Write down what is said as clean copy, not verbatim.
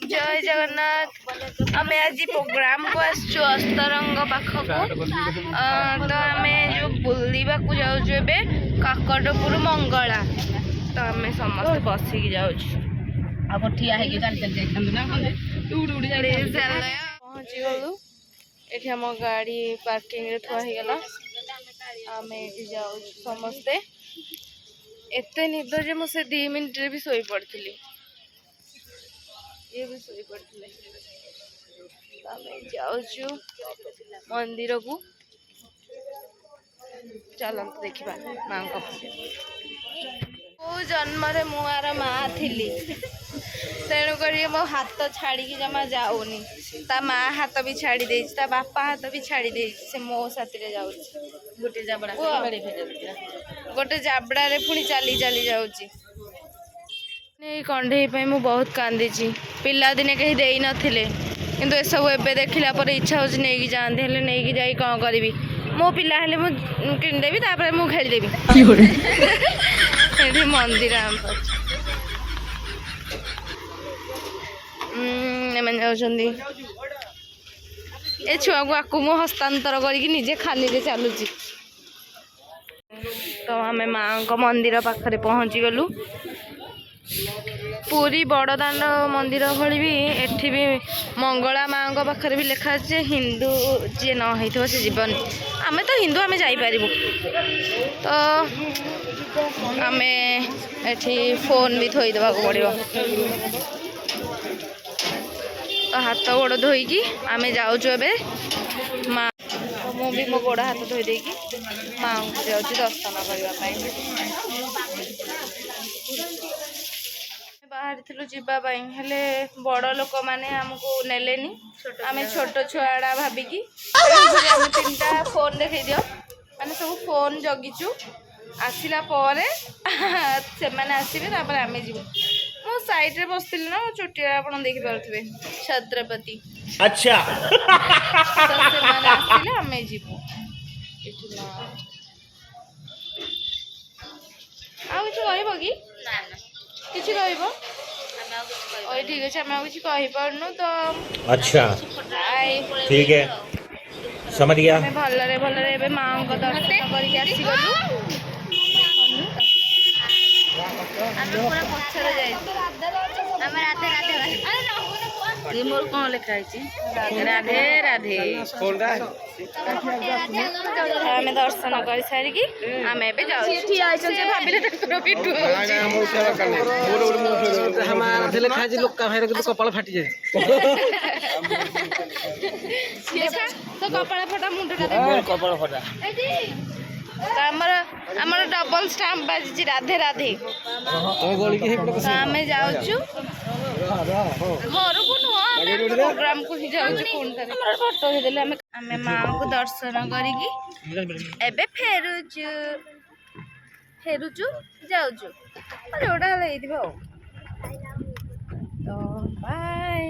जय जगन्नाथ आम आज प्रोग्राम को आसचु अस्तरंग पाखक तो आम जो बुलवा को जाऊँ काकटपुर मंगला तो आम समस्त बसिक जाऊँ पहुँची गलु ये आम गाड़ी पार्किंग रे थुआगला आम ये जाऊँ समस्ते एत निद जे मुझे 2 मिनट भी शोई पड़ी ये भी शोई पड़े जाऊँ मंदिर को चलते देखा माँ को जन्म मुआर माँ थी तेणुक मो हाथ छाड़ी जमा जाऊनी ता माँ हाथ भी छाड़ी दे बापा हाथ भी छाड़ी दे से मो साथी जाऊँ गोटे जाबड़ा रे पुणी चली चली जाऊँ कंढे मु बहुत कांदी पिला दिने कहीं दे नथिले किंतु एसबू एबे देखला पर इच्छा हो नहीं जाते हेल्ले नहीं जाई कौन करी मो पिला हेल्ले मु किनदेवी तापर मु खेलीदेवी मंदिर ए छुआ को आकु मु हस्तांतर करके निजे खाली रे चलुची तो आम माँ मंदिर पाखरे पहुँची गलु पूरी बड़दाण्ड मंदिर भली भी एठी भी मंगला माँ पाखरे भी लिखा है हिंदू जी न हो से जीवन आमे तो हिंदू आमे जाई पारिबु तो आमे एठी फोन भी थोई देबा को पड़िबो तो हाथ गोड़ धोईकी आमे जाऊँ एबे माँ मु भी मो गोड़ हाथ धोई देकी माँ को जाऊँ दर्शन करने बाहर थिलु जीवाई हेले बड़ लोक माने हमको नेलेनी आमे छोट छुआड़ा भाबिकी 3टा फोन देखै दियो माने सब फोन जगिचु आसिला परे से माने आसीबे तापर आमे जीवु मो साइड रे बसतिल ना चोटिया आपण देखि पारथबे छत्रपति अच्छा तो से माने आसिले आमे जीवु इतना आ कुछ कहबो कि ना ना किसी कहबो ओए ठीक है मैं कुछ कहि पारनु तो अच्छा ठीक है समझ गया मैं भलरे एबे मां को दर्शन करके आसी गलु हम पूरा पछरे जाई हम राधे राधे ये मोर कोन लिखा है राधे राधे कोनडा हमें दर्शन कर सारी की आम एबे जाऊ ठीक आइछन जे भाबिले तकर पिटु हम राधे लिखा है लोक का भाई के कपाल फाटी जाय देखा तो कपाल फटा मुंडटा दे कपाल फटा हमर डबल स्टैम्प बाजी राधे राधे तो गली के हेपड़ तो आमे जाउछु घर को नुआ प्रोग्राम को ही जाउछु कोन करे हमर फोटो हे देले हमें मां को दर्शन करिकी एबे फेरुछु जाउछु जोडा लेइदिबो तो बाय